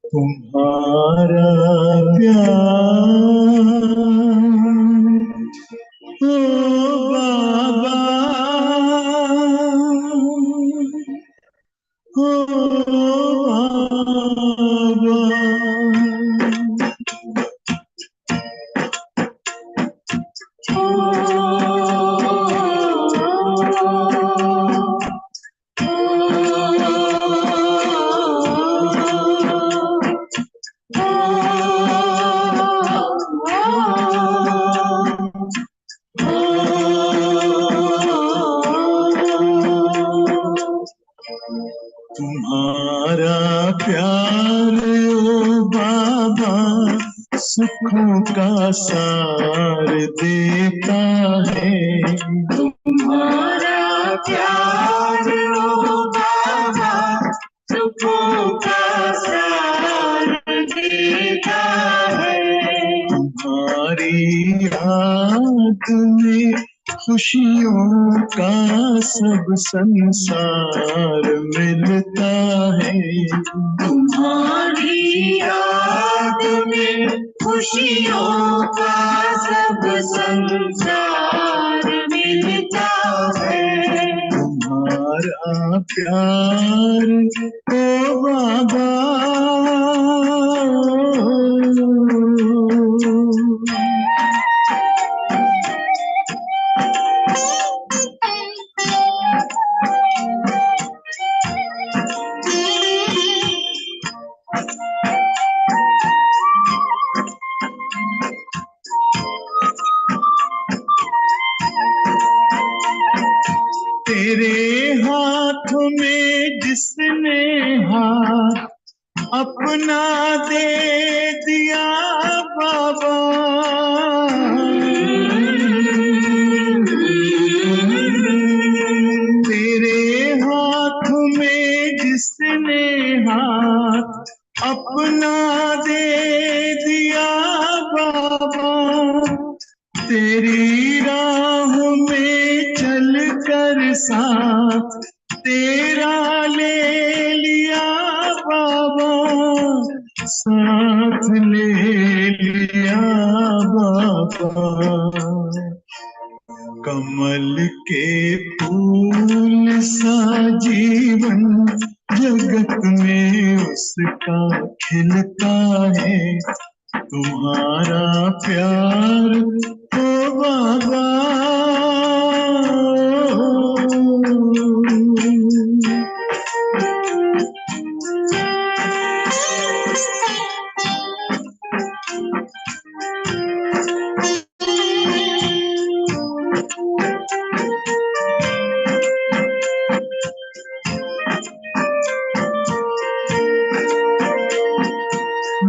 तुम्हारा प्यार ओ बाबा, ओ बाबा, तुम्हारा प्यार ओ बाबा सुखों का सार देता है। तुम्हारा प्यार ओ बाबा सुखों का सार देता है। तुम्हारी याद में खुशियों का सब संसार मिलता है। तुम्हारी याद में खुशियों का सब संसार मिलता है। तुम्हारा प्यार ओ बाबा, तेरे हाथों में जिसने हाथ अपना दे दिया बाबा, तेरे हाथों में जिसने हाथ अपना दे दिया बाबा, तेरी राह में चल कर साथ तेरा ले लिया बाबा, साथ ले लिया बाबा। कमल के फूल सा जीवन जगत में उसका खिलता है। तुम्हारा प्यार ओ बाबा,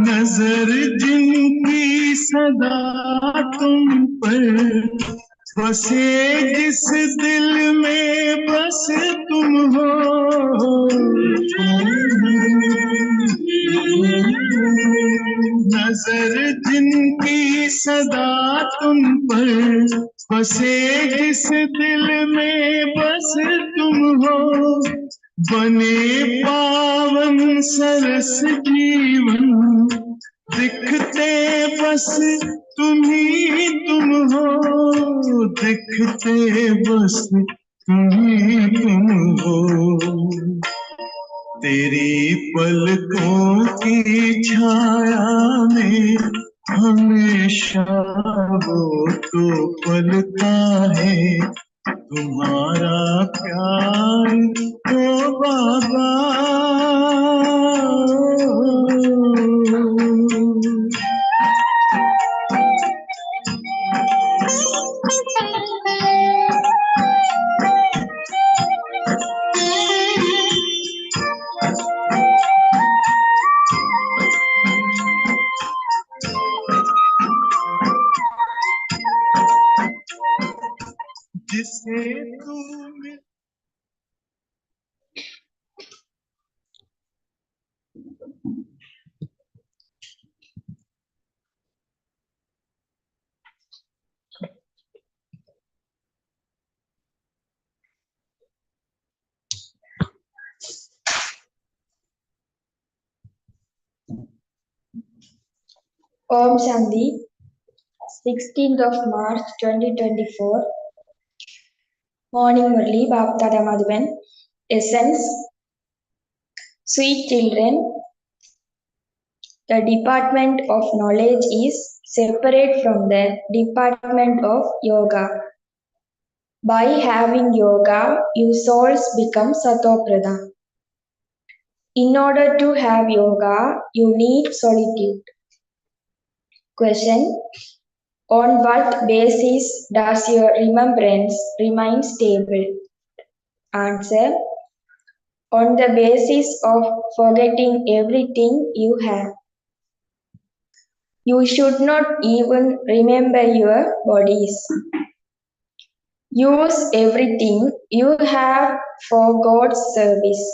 नजर जिनकी सदा तुम पर बसे, जिस दिल में बस तुम हो, नजर जिनकी सदा तुम पर बसे, जिस दिल में बस तुम हो, बने पावन सरस जीवन, दिखते बस तुम ही तुम हो, दिखते बस तुम ही तुम हो। तेरी पलकों की छाया में हमेशा वो तो पलता है, तुम्हारा प्यार तो बाबा। जिसे तू Om Shanti, 16th of March 2024. Morning Murli, Baptada Madhuban. Essence, sweet children, the department of knowledge is separate from the department of yoga. By having yoga, your souls become Satopradhan. In order to have yoga, you need solitude. Question: on what basis does your remembrance remain stable? Answer: on the basis of forgetting everything you have. You should not even remember your bodies. Use everything you have for God's service.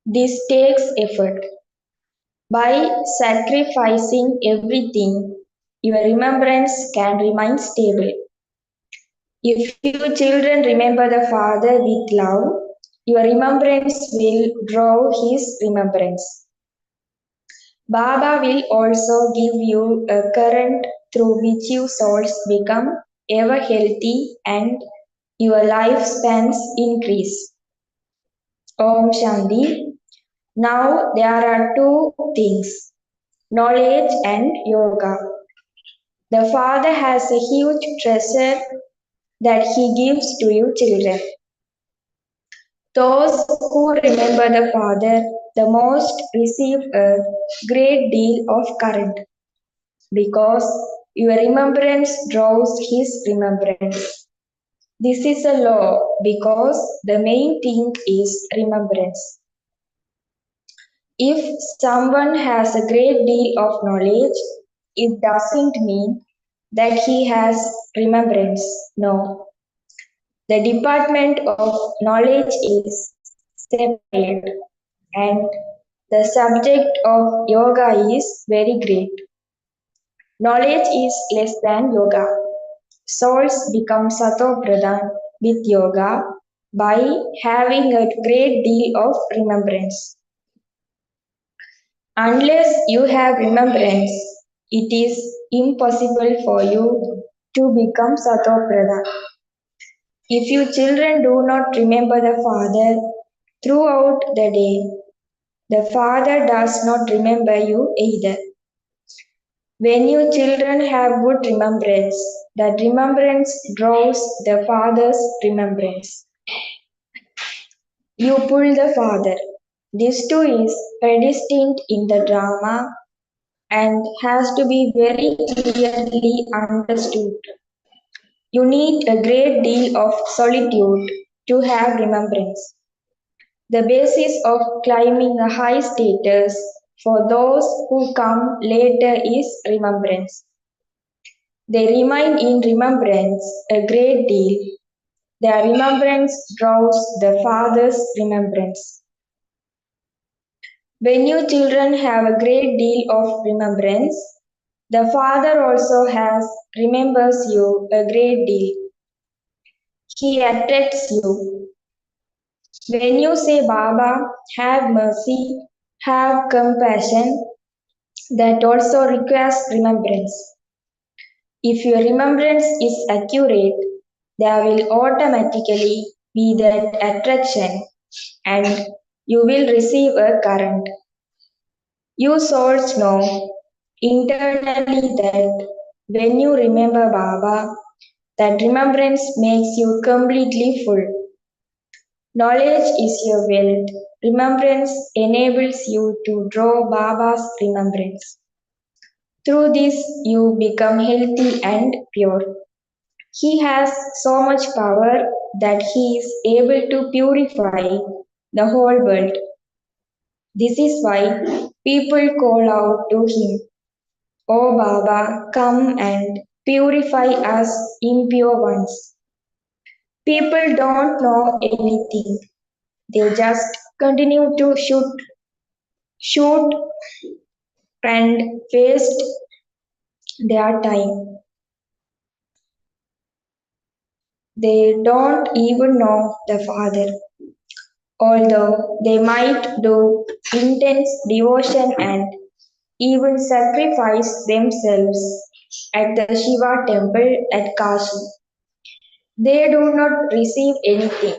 This takes effort. By sacrificing everything, your remembrance can remain stable. If you children remember the Father with love, your remembrance will draw His remembrance. Baba will also give you a current through which your souls become ever healthy and your lifespans increase. Om Shanti. Now there are two things, knowledge and yoga. The Father has a huge treasure that He gives to you children. Those who remember the Father the most receive a great deal of current, because your remembrance draws His remembrance. This is a law because the main thing is remembrance. If someone has a great deal of knowledge, it doesn't mean that he has remembrance. No. The department of knowledge is separate, and the subject of yoga is very great. Knowledge is less than yoga. Souls become Sato Pradhan with yoga by having a great deal of remembrance. Unless you have remembrance, it is impossible for you to become Sato Pradhan. If you children do not remember the Father throughout the day, the Father does not remember you either. When you children have good remembrance, that remembrance draws the Father's remembrance. You pull the Father. This too is predestined in the drama and has to be very clearly understood. You need a great deal of solitude to have remembrance. The basis of climbing a high status for those who come later is remembrance. They remain in remembrance a great deal. Their remembrance draws the Father's remembrance. When you children have a great deal of remembrance, the Father also remembers you a great deal. He attracts you. When you say Baba, have mercy, have compassion, that also requires remembrance. If your remembrance is accurate, there will automatically be that attraction and you will receive a current. You souls know internally that when you remember Baba, that remembrance makes you completely full. Knowledge is your wealth. Remembrance enables you to draw Baba's remembrance. Through this, you become healthy and pure. He has so much power that he is able to purify the whole world. This is why people call out to him, O Baba, come and purify us impure ones. People don't know anything. They just continue to shoot and waste their time. They don't even know the Father, although they might do intense devotion and even sacrifice themselves at the Shiva temple at Kashi. They do not receive anything.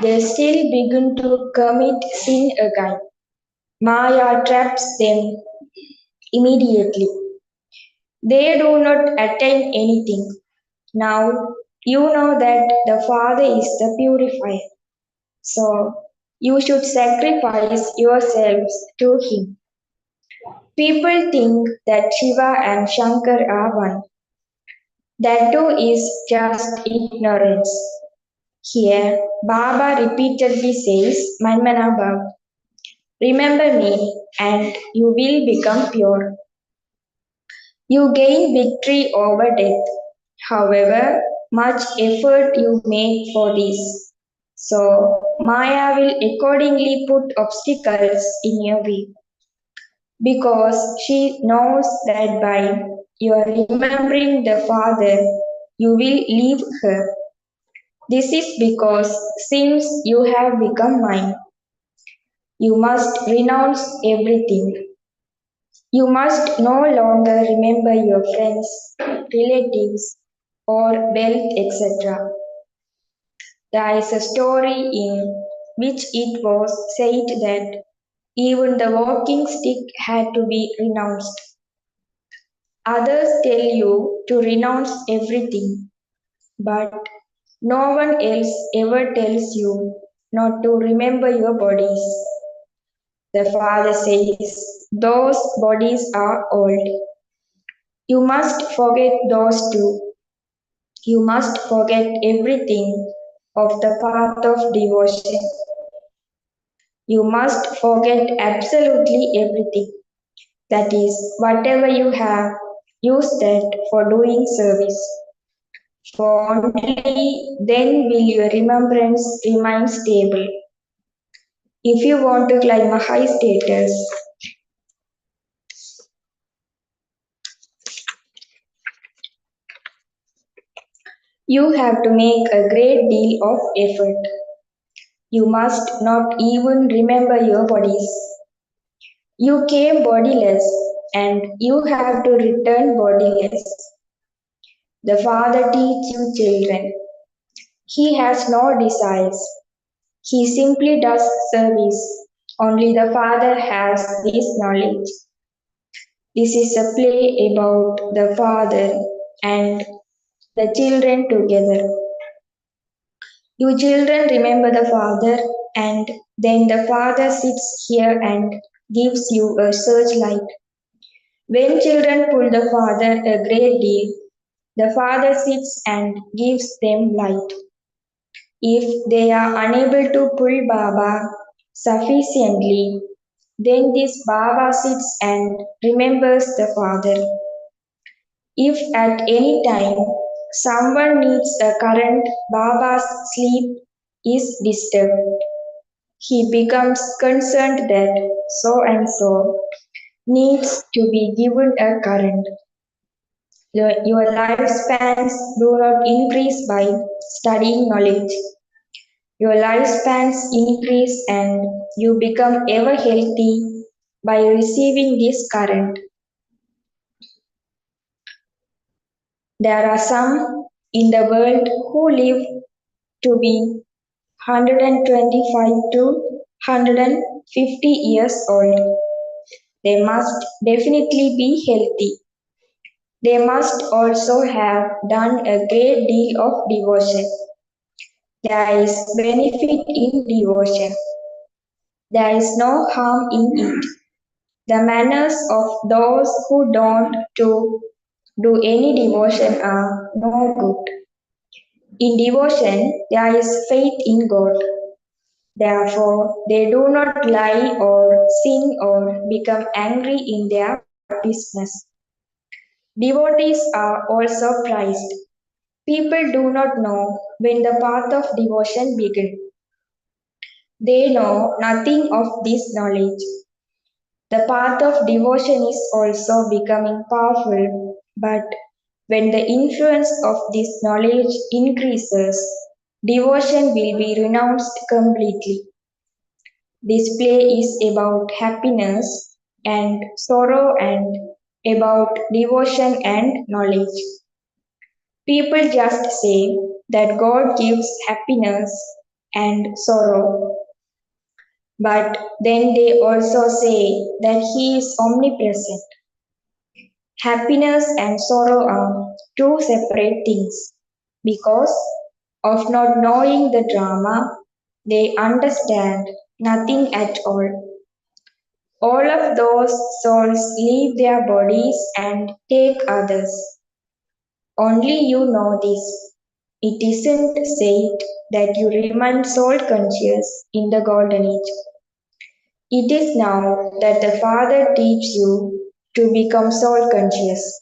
They still begin to commit sin again. Maya traps them immediately. They do not attain anything. Now you know that the Father is the purifier. So you should sacrifice yourselves to him. People think that Shiva and Shankar are one. That too is just ignorance. Here, Baba repeatedly says, Manmanabhav, remember me and you will become pure. You gain victory over death. However, much effort you make for this. So, Maya will accordingly put obstacles in your way because she knows that by your remembering the Father, you will leave her. This is because since you have become mine, you must renounce everything. You must no longer remember your friends, relatives, or wealth, etc. There is a story in which it was said that even the walking stick had to be renounced. Others tell you to renounce everything, but no one else ever tells you not to remember your bodies. The Father says, those bodies are old. You must forget those too. You must forget everything of the path of devotion. You must forget absolutely everything. That is, whatever you have, use that for doing service. For only then will your remembrance remain stable. If you want to climb a high status, you have to make a great deal of effort. You must not even remember your bodies. You came bodiless and you have to return bodiless. The Father teach you children. He has no desires. He simply does service. Only the Father has this knowledge. This is a play about the Father and the children together. You children remember the Father, and then the Father sits here and gives you a searchlight. When children pull the Father a great deal, the Father sits and gives them light. If they are unable to pull Baba sufficiently, then this Baba sits and remembers the Father. If at any time someone needs a current, Baba's sleep is disturbed. He becomes concerned that so and so needs to be given a current. Your lifespans do not increase by studying knowledge. Your lifespans increase and you become ever healthy by receiving this current. There are some in the world who live to be 125 to 150 years old. They must definitely be healthy. They must also have done a great deal of devotion. There is benefit in devotion. There is no harm in it. The manners of those who don't do any devotion are no good. In devotion, there is faith in God. Therefore, they do not lie or sin or become angry in their business. Devotees are also prized. People do not know when the path of devotion begins. They know nothing of this knowledge. The path of devotion is also becoming powerful, but when the influence of this knowledge increases, devotion will be renounced completely. This play is about happiness and sorrow and about devotion and knowledge. People just say that God gives happiness and sorrow, but then they also say that He is omnipresent. Happiness and sorrow are two separate things. Because of not knowing the drama, they understand nothing at all. All of those souls leave their bodies and take others. Only you know this. It isn't said that you remain soul conscious in the golden age. It is now that the Father teaches you to become soul conscious.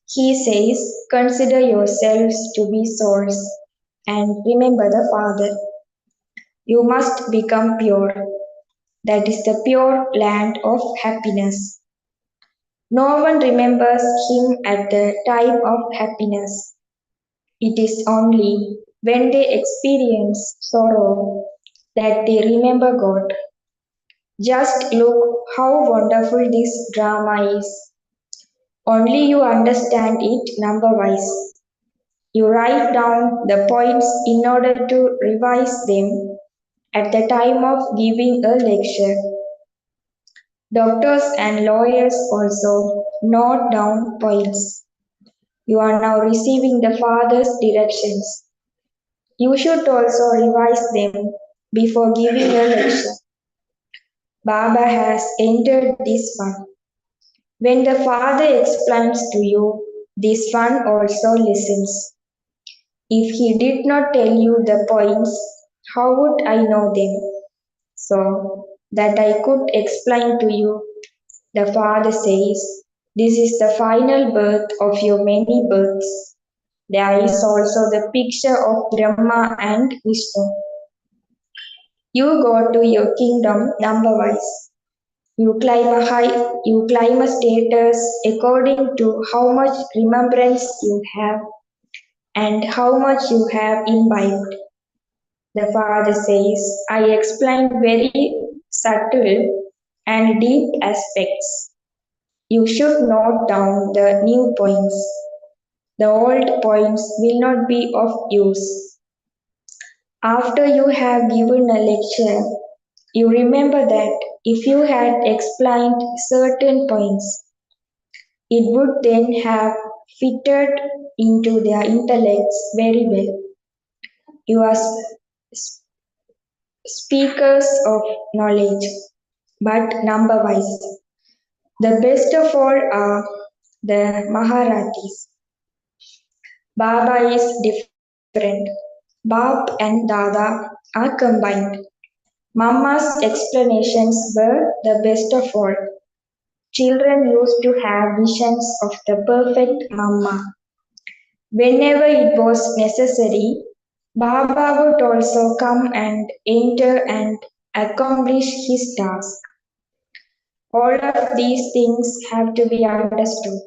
He says, consider yourselves to be souls and remember the Father. You must become pure. That is the pure land of happiness. No one remembers him at the time of happiness. It is only when they experience sorrow that they remember God. Just look how wonderful this drama is. Only you understand it number wise. You write down the points in order to revise them at the time of giving a lecture. Doctors and lawyers also note down points. You are now receiving the Father's directions. You should also revise them before giving a lecture. Baba has entered this one. When the Father explains to you, this one also listens. If he did not tell you the points, how would I know them? So that I could explain to you, the Father says, this is the final birth of your many births. There is also the picture of Brahma and Vishnu. You go to your kingdom number wise. You climb a status according to how much remembrance you have and how much you have imbibed. The Father says, I explained very subtle and deep aspects. You should note down the new points. The old points will not be of use. After you have given a lecture, you remember that if you had explained certain points, it would then have fitted into their intellects very well. You are speakers of knowledge, but number wise. The best of all are the Maharatis. Baba is different. Bab and Dada are combined. Mamma's explanations were the best of all. Children used to have visions of the perfect Mamma. Whenever it was necessary, Baba would also come and enter and accomplish his task. All of these things have to be understood.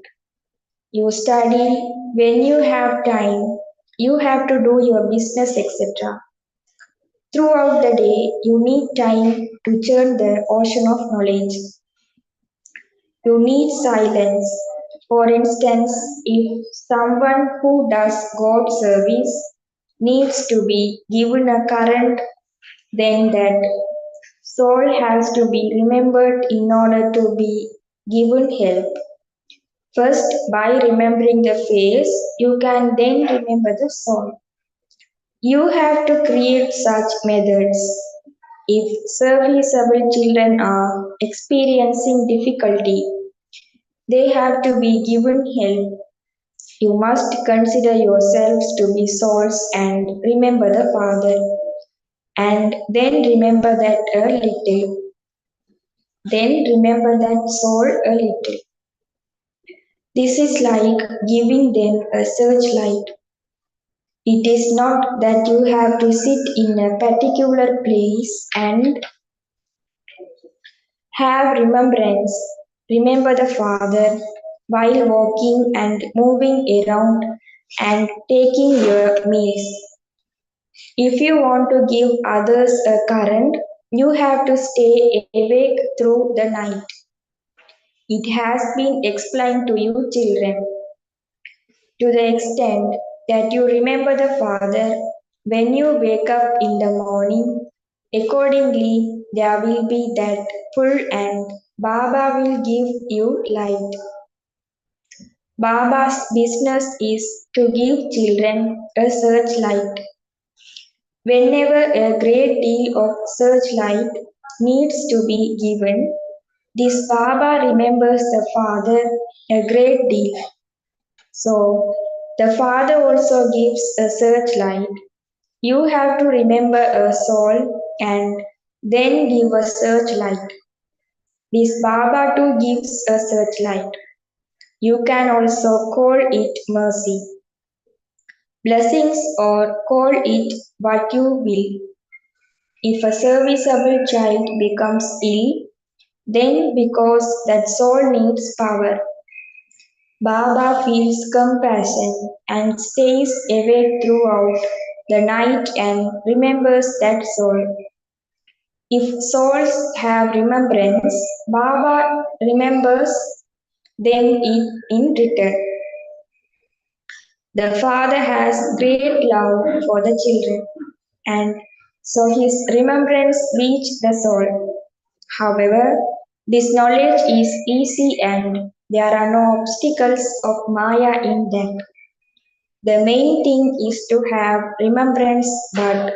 You study when you have time, you have to do your business, etc. Throughout the day, you need time to churn the ocean of knowledge. You need silence. For instance, if someone who does God service needs to be given a current, then that soul has to be remembered in order to be given help. First, by remembering the face, you can then remember the soul. You have to create such methods. If serviceable children are experiencing difficulty, they have to be given help. You must consider yourselves to be souls and remember the Father, and then remember that a little. Then remember that soul a little. This is like giving them a searchlight. It is not that you have to sit in a particular place and have remembrance. Remember the Father while walking and moving around and taking your meals. If you want to give others a current, you have to stay awake through the night. It has been explained to you, children, to the extent that you remember the Father when you wake up in the morning. Accordingly, there will be that pull and Baba will give you light. Baba's business is to give children a searchlight. Whenever a great deal of searchlight needs to be given, this Baba remembers the Father a great deal. So, the Father also gives a searchlight. You have to remember a soul and then give a searchlight. This Baba too gives a searchlight. You can also call it mercy, blessings, or call it what you will. If a serviceable child becomes ill, then because that soul needs power, Baba feels compassion and stays awake throughout the night and remembers that soul. If souls have remembrance, Baba remembers them in return. The Father has great love for the children, and so his remembrance reached the soul. However, this knowledge is easy and there are no obstacles of Maya in that. The main thing is to have remembrance, but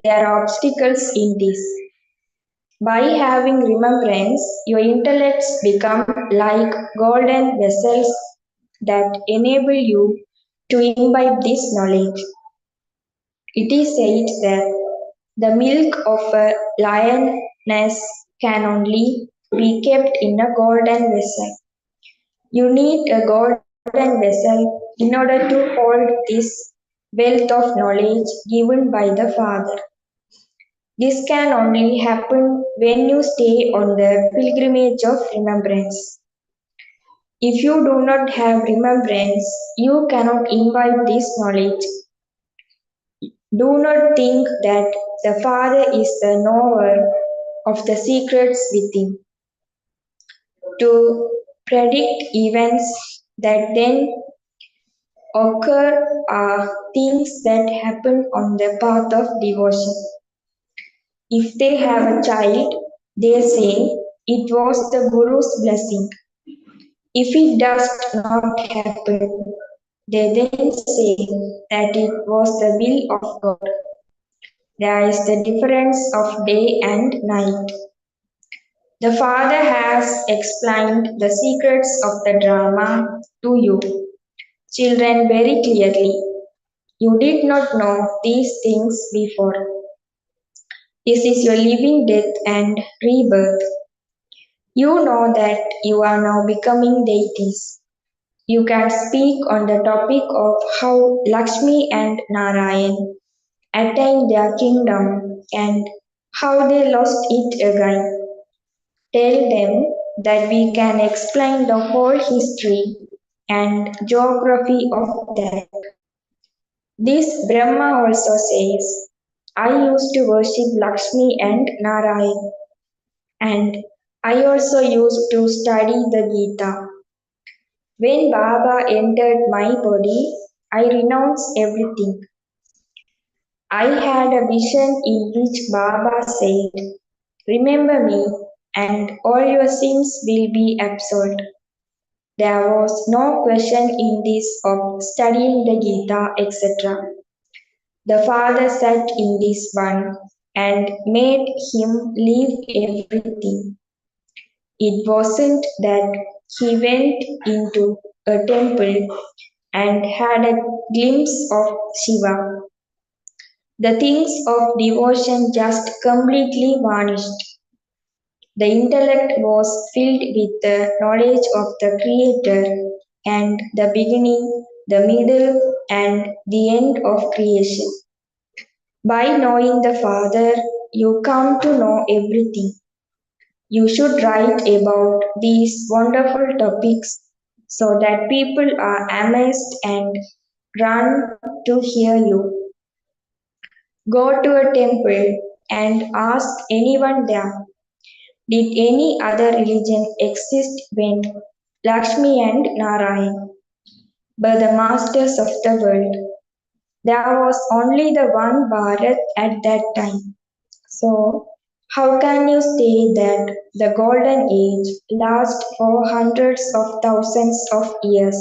there are obstacles in this. By having remembrance, your intellects become like golden vessels that enable you to imbibe this knowledge. It is said that the milk of a lioness can only be kept in a golden vessel. You need a golden vessel in order to hold this wealth of knowledge given by the Father. This can only happen when you stay on the pilgrimage of remembrance. If you do not have remembrance, you cannot imbibe this knowledge. Do not think that the Father is the knower of the secrets within. To predict events that then occur are things that happen on the path of devotion. If they have a child, they say it was the Guru's blessing. If it does not happen, they then say that it was the will of God. There is the difference of day and night. The Father has explained the secrets of the drama to you, children, very clearly. You did not know these things before. This is your living death and rebirth. You know that you are now becoming deities. You can speak on the topic of how Lakshmi and Narayan attained their kingdom and how they lost it again. Tell them that we can explain the whole history and geography of that. This Brahma also says I used to worship Lakshmi and Narayan, and I also used to study the Gita. When Baba entered my body, I renounced everything. I had a vision in which Baba said, "Remember me, and all your sins will be absolved." There was no question in this of studying the Gita, etc. The Father sat in this one and made him leave everything. It wasn't that he went into a temple and had a glimpse of Shiva. The things of devotion just completely vanished. The intellect was filled with the knowledge of the Creator and the beginning, the middle, and the end of creation. By knowing the Father, you come to know everything. You should write about these wonderful topics so that people are amazed and run to hear you. Go to a temple and ask anyone there, did any other religion exist when Lakshmi and Narayan were the masters of the world? There was only the one Bharat at that time. So, how can you say that the golden age lasts for hundreds of thousands of years?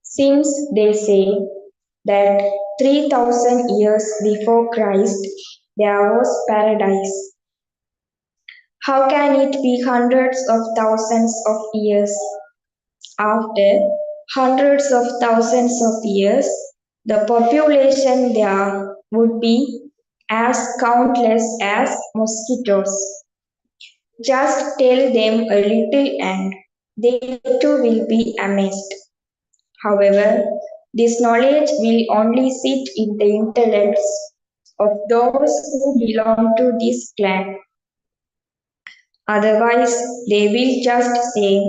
Since they say that 3000 years before Christ there was paradise, how can it be hundreds of thousands of years? After hundreds of thousands of years, the population there would be as countless as mosquitoes. Just tell them a little and they too will be amazed. However, this knowledge will only sit in the intellects of those who belong to this clan. Otherwise, they will just say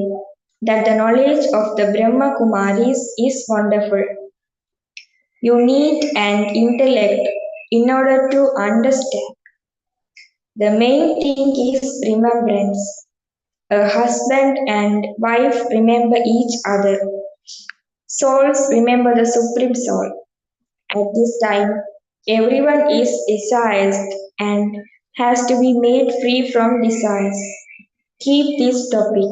that the knowledge of the Brahma Kumaris is wonderful. You need an intellect in order to understand. The main thing is remembrance. A husband and wife remember each other. Souls remember the Supreme Soul. At this time, everyone is desires and has to be made free from desires. Keep this topic.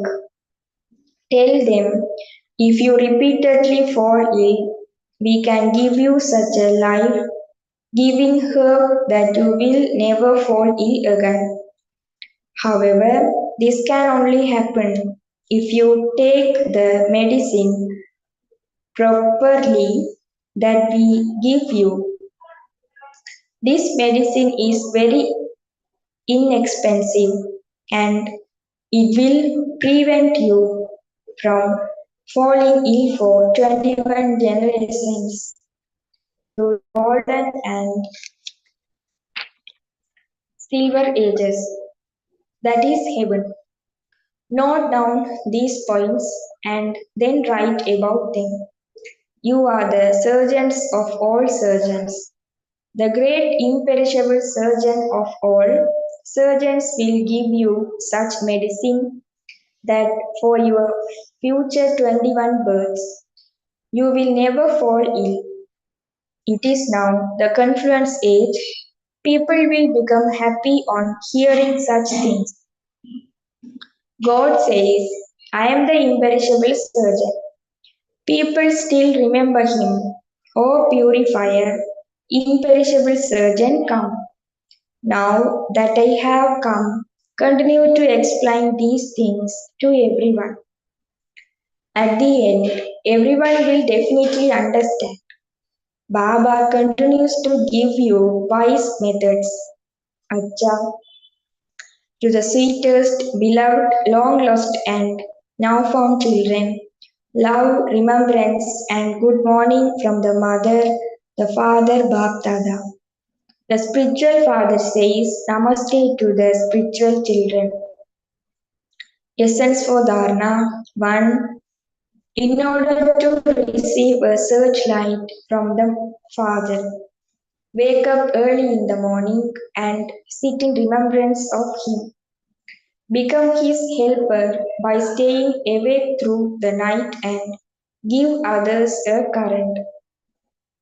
Tell them, if you repeatedly fall ill, we can give you such a life giving herb that you will never fall ill again. However, this can only happen if you take the medicine properly that we give you. This medicine is very inexpensive and it will prevent you from falling ill for 21 generations through the golden and silver ages. That is heaven. Note down these points and then write about them. You are the surgeons of all surgeons. The great imperishable surgeon of all surgeons will give you such medicine that for your future 21 births you will never fall ill. It is now the confluence age. People will become happy on hearing such things. God says, I am the imperishable surgeon. People still remember him. O purifier, imperishable surgeon, come. Now that I have come, continue to explain these things to everyone. At the end, everyone will definitely understand. Baba continues to give you wise methods. Acha, to the sweetest, beloved, long lost, and now found children, love, remembrance, and good morning from the mother, the father, Bap Dada. The spiritual father says Namaste to the spiritual children. Essence for Dharna 1. In order to receive a searchlight from the Father, Wake up early in the morning and sit in remembrance of him. Become his helper by staying awake through the night and give others a current.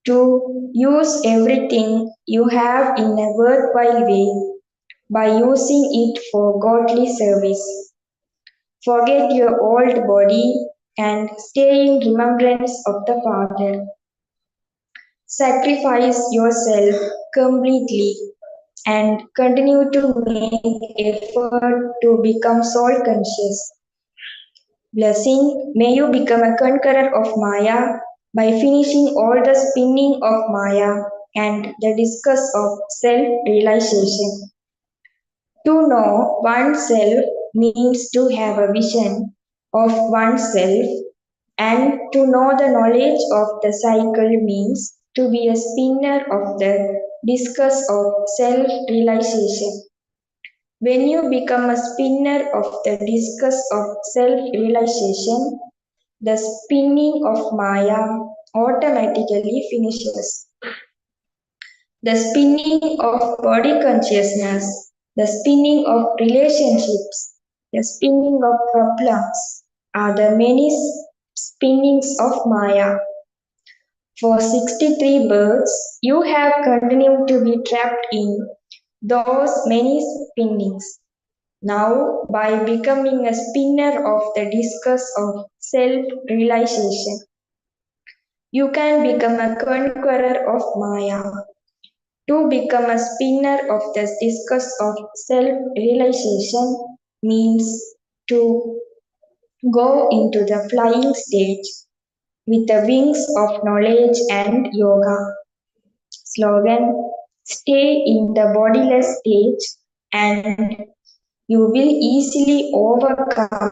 To use everything you have in a worthwhile way by using it for godly service. Forget your old body and stay in remembrance of the Father. Sacrifice yourself completely and continue to make effort to become soul conscious. Blessing, may you become a conqueror of Maya by finishing all the spinning of Maya and the discuss of self realization. To know oneself means to have a vision of oneself, and to know the knowledge of the cycle means to be a spinner of the discus of self realization. When you become a spinner of the discus of self realization, the spinning of Maya automatically finishes. The spinning of body consciousness, the spinning of relationships, the spinning of problems are the many spinnings of Maya. For 63 births, you have continued to be trapped in those many spinnings. Now, by becoming a spinner of the discus of self realization, you can become a conqueror of Maya. To become a spinner of the discus of self realization means to go into the flying stage with the wings of knowledge and yoga. Slogan: stay in the bodiless stage and you will easily overcome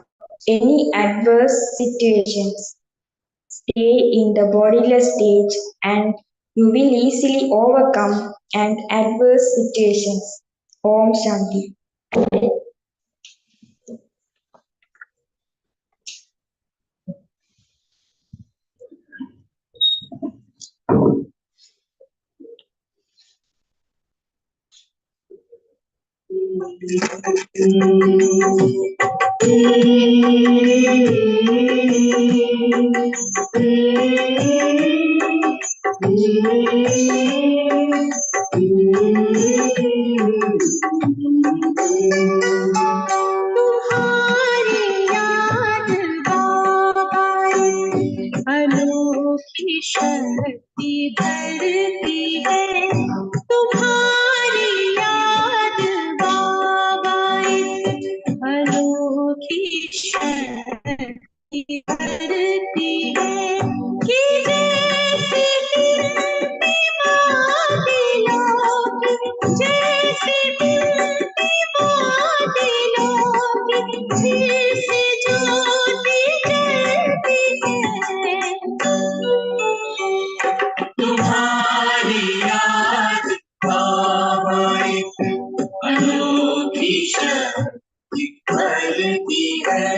any adverse situations. Stay in the bodiless stage and you will easily overcome and adverse situations. Om Shanti. तुम्हारी याद बाबाई अनोखी शक्ति भरती है तुम्हारी याद बाबाई अनोखी शक्ति भरती है कि जैसे मिलती बादलों की जैसे मिलती बादलों की फिर से ज्योति जलती है तुम्हारी याद बाबाई अनोखी शक्ति भरती है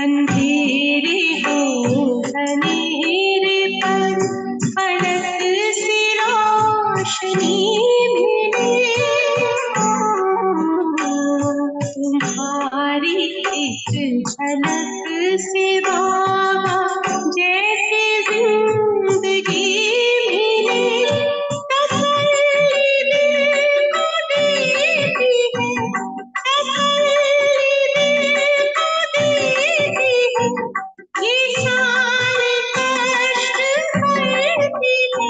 अंधेरे हो अंधेरे पर फलक सी रोशनी मिले तुम्हारी एक झलक से बाबा जैसे जिंदगी मिले तसल्ली दिल को देती है तसल्ली दिल को देती है ये सारे कष्ट हरती है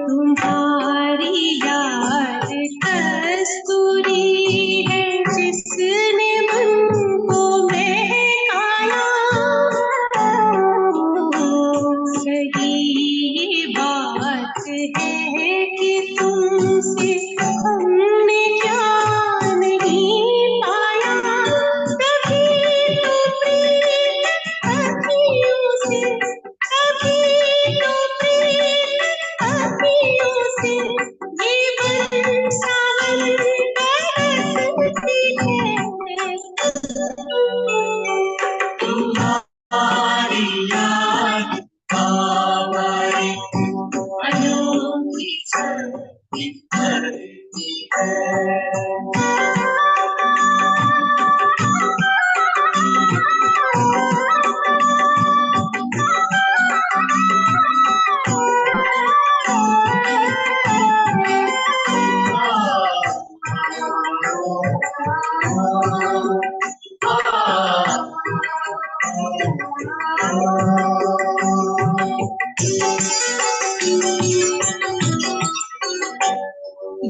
तुम्हारी याद कस्तूरी है जिसने मन को महकाया। सही ये बात है कि तुमसे हमने क्या नहीं पाया। कभी तो प्रीत अखियों से, कभी तो प्रीत अखियों से जीवन सावन बरसती है। तुम्हारी याद हमारी अनोखी छवि भरती है।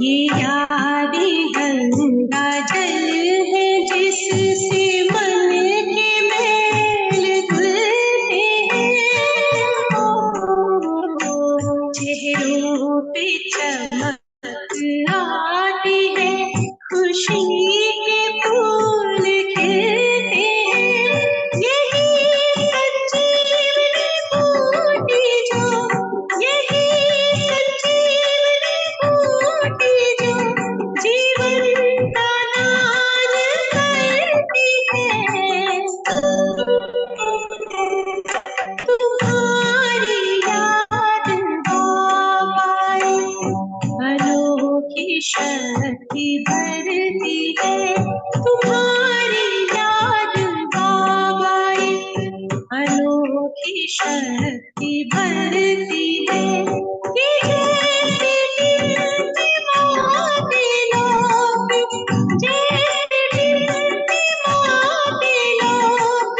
ये यादें गंगा जल है जिससे मन के मैल धुलते हैं। चेहरों पे चमक आती है, खुशी के फूल खिलते हैं। यही संजीवनी बूटी जो, यही संजीवनी बूटी जो जीवन का दान करती है। तुम्हारी याद बाबाई अनोखी शक्ति भरती है। तुम्हारी याद बाबाई अनोखी शक्ति भरती है। ये जैसे टिमटिमाते लोग, जैसे टिमटिमाते लोग,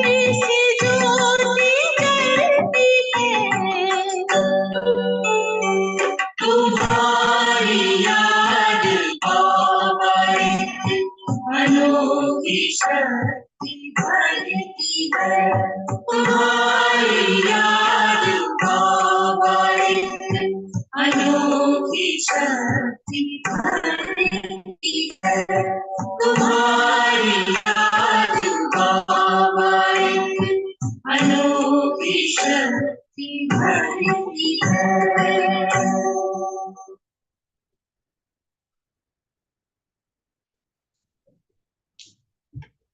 ऐसे ज्योति जलती है। तुम्हारी याद हमारी अनोखी शक्ति भरती है। तुम्हारी याद हमारी अनोखी शक्ति भरती है। तुम्हारी याद हमारी अनोखी शक्ति भरती है।